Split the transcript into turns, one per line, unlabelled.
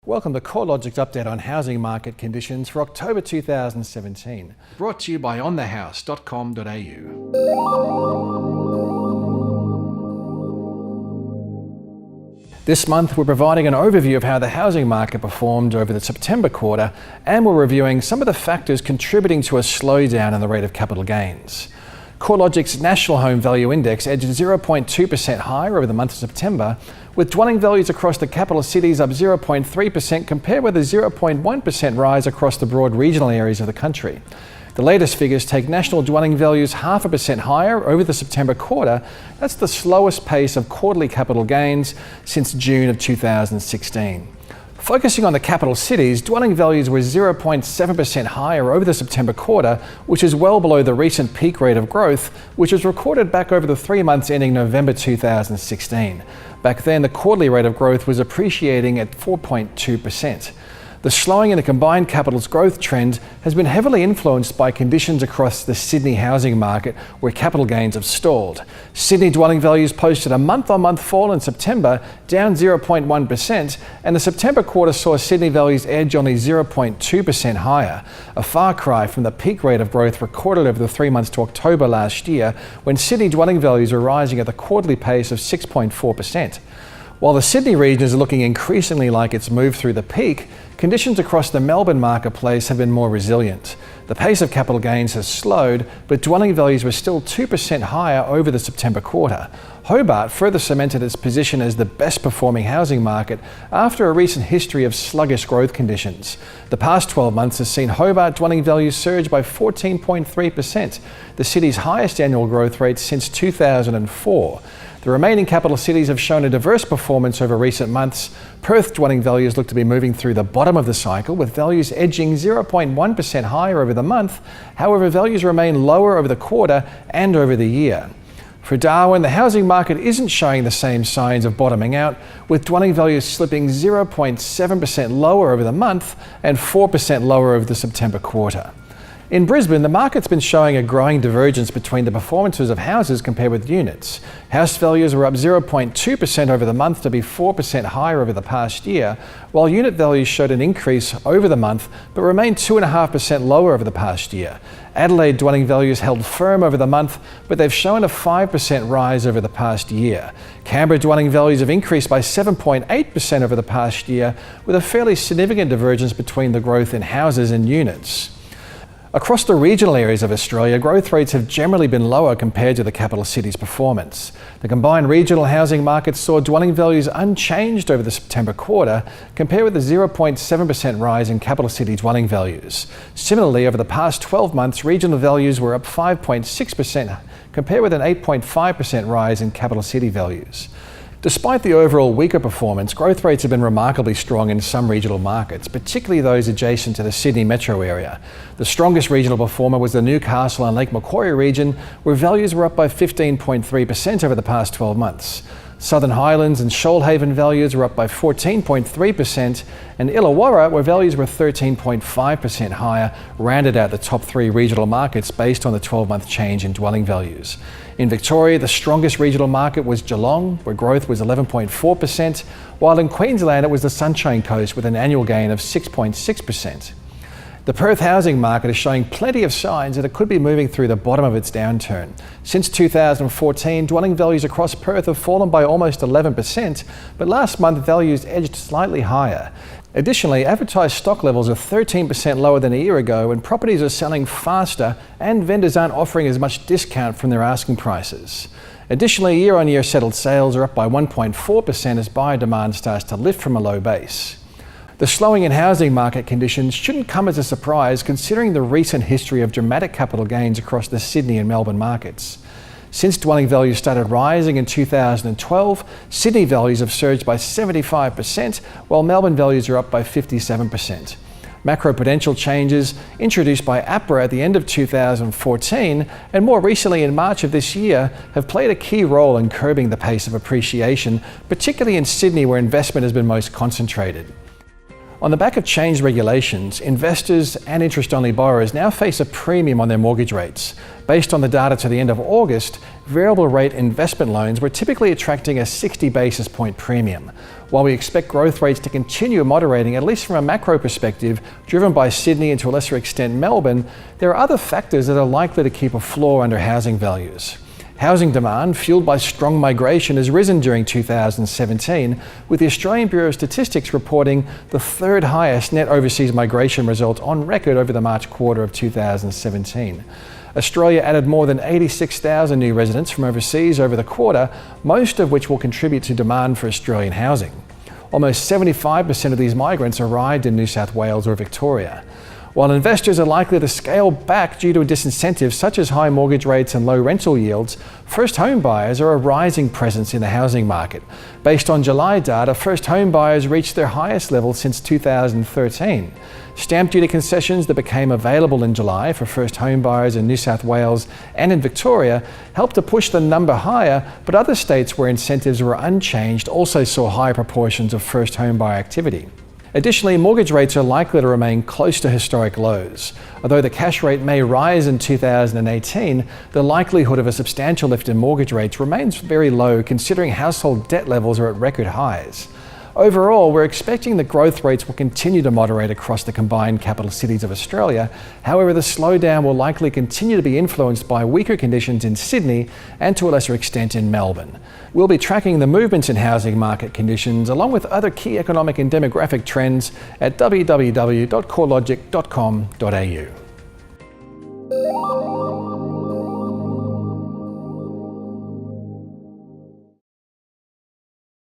Welcome to CoreLogic's update on housing market conditions for October 2017, brought to you by Onthehouse.com.au. This month we're providing an overview of how the housing market performed over the September quarter, and we're reviewing some of the factors contributing to a slowdown in the rate of capital gains. CoreLogic's National Home Value Index edged 0.2% higher over the month of September, with dwelling values across the capital cities up 0.3% compared with a 0.1% rise across the broad regional areas of the country. The latest figures take national dwelling values 0.5% higher over the September quarter. That's the slowest pace of quarterly capital gains since June of 2016. Focusing on the capital cities, dwelling values were 0.7% higher over the September quarter, which is well below the recent peak rate of growth, which was recorded back over the 3 months ending November 2016. Back then, the quarterly rate of growth was appreciating at 4.2%. The slowing in the combined capital's growth trend has been heavily influenced by conditions across the Sydney housing market, where capital gains have stalled. Sydney dwelling values posted a month-on-month fall in September, down 0.1%, and the September quarter saw Sydney values edge only 0.2% higher, a far cry from the peak rate of growth recorded over the 3 months to October last year, when Sydney dwelling values were rising at the quarterly pace of 6.4%. While the Sydney region is looking increasingly like it's moved through the peak, conditions across the Melbourne marketplace have been more resilient. The pace of capital gains has slowed, but dwelling values were still 2% higher over the September quarter. Hobart further cemented its position as the best performing housing market after a recent history of sluggish growth conditions. The past 12 months has seen Hobart dwelling values surge by 14.3%, the city's highest annual growth rate since 2004. The remaining capital cities have shown a diverse performance over recent months. Perth dwelling values look to be moving through the bottom of the cycle, with values edging 0.1% higher over the month. However, values remain lower over the quarter and over the year. For Darwin, the housing market isn't showing the same signs of bottoming out, with dwelling values slipping 0.7% lower over the month and 4% lower over the September quarter. In Brisbane, the market's been showing a growing divergence between the performances of houses compared with units. House values were up 0.2% over the month to be 4% higher over the past year, while unit values showed an increase over the month but remained 2.5% lower over the past year. Adelaide dwelling values held firm over the month, but they've shown a 5% rise over the past year. Canberra dwelling values have increased by 7.8% over the past year, with a fairly significant divergence between the growth in houses and units. Across the regional areas of Australia, growth rates have generally been lower compared to the capital cities' performance. The combined regional housing market saw dwelling values unchanged over the September quarter, compared with a 0.7% rise in capital city dwelling values. Similarly, over the past 12 months, regional values were up 5.6%, compared with an 8.5% rise in capital city values. Despite the overall weaker performance, growth rates have been remarkably strong in some regional markets, particularly those adjacent to the Sydney metro area. The strongest regional performer was the Newcastle and Lake Macquarie region, where values were up by 15.3% over the past 12 months. Southern Highlands and Shoalhaven values were up by 14.3%, and Illawarra, where values were 13.5% higher, rounded out the top 3 regional markets based on the 12-month change in dwelling values. In Victoria, the strongest regional market was Geelong, where growth was 11.4%, while in Queensland it was the Sunshine Coast with an annual gain of 6.6%. The Perth housing market is showing plenty of signs that it could be moving through the bottom of its downturn. Since 2014, dwelling values across Perth have fallen by almost 11%, but last month values edged slightly higher. Additionally, advertised stock levels are 13% lower than a year ago, and properties are selling faster and vendors aren't offering as much discount from their asking prices. Additionally, year-on-year settled sales are up by 1.4% as buyer demand starts to lift from a low base. The slowing in housing market conditions shouldn't come as a surprise, considering the recent history of dramatic capital gains across the Sydney and Melbourne markets. Since dwelling values started rising in 2012, Sydney values have surged by 75%, while Melbourne values are up by 57%. Macroprudential changes introduced by APRA at the end of 2014 and more recently in March of this year have played a key role in curbing the pace of appreciation, particularly in Sydney, where investment has been most concentrated. On the back of changed regulations, investors and interest-only borrowers now face a premium on their mortgage rates. Based on the data to the end of August, variable rate investment loans were typically attracting a 60 basis point premium. While we expect growth rates to continue moderating, at least from a macro perspective, driven by Sydney and to a lesser extent Melbourne, there are other factors that are likely to keep a floor under housing values. Housing demand, fueled by strong migration, has risen during 2017, with the Australian Bureau of Statistics reporting the third highest net overseas migration result on record over the March quarter of 2017. Australia added more than 86,000 new residents from overseas over the quarter, most of which will contribute to demand for Australian housing. Almost 75% of these migrants arrived in New South Wales or Victoria. While investors are likely to scale back due to disincentives such as high mortgage rates and low rental yields, first home buyers are a rising presence in the housing market. Based on July data, first home buyers reached their highest level since 2013. Stamp duty concessions that became available in July for first home buyers in New South Wales and in Victoria helped to push the number higher, but other states where incentives were unchanged also saw higher proportions of first home buyer activity. Additionally, mortgage rates are likely to remain close to historic lows. Although the cash rate may rise in 2018, the likelihood of a substantial lift in mortgage rates remains very low considering household debt levels are at record highs. Overall, we're expecting that growth rates will continue to moderate across the combined capital cities of Australia. However, the slowdown will likely continue to be influenced by weaker conditions in Sydney and to a lesser extent in Melbourne. We'll be tracking the movements in housing market conditions along with other key economic and demographic trends at www.corelogic.com.au.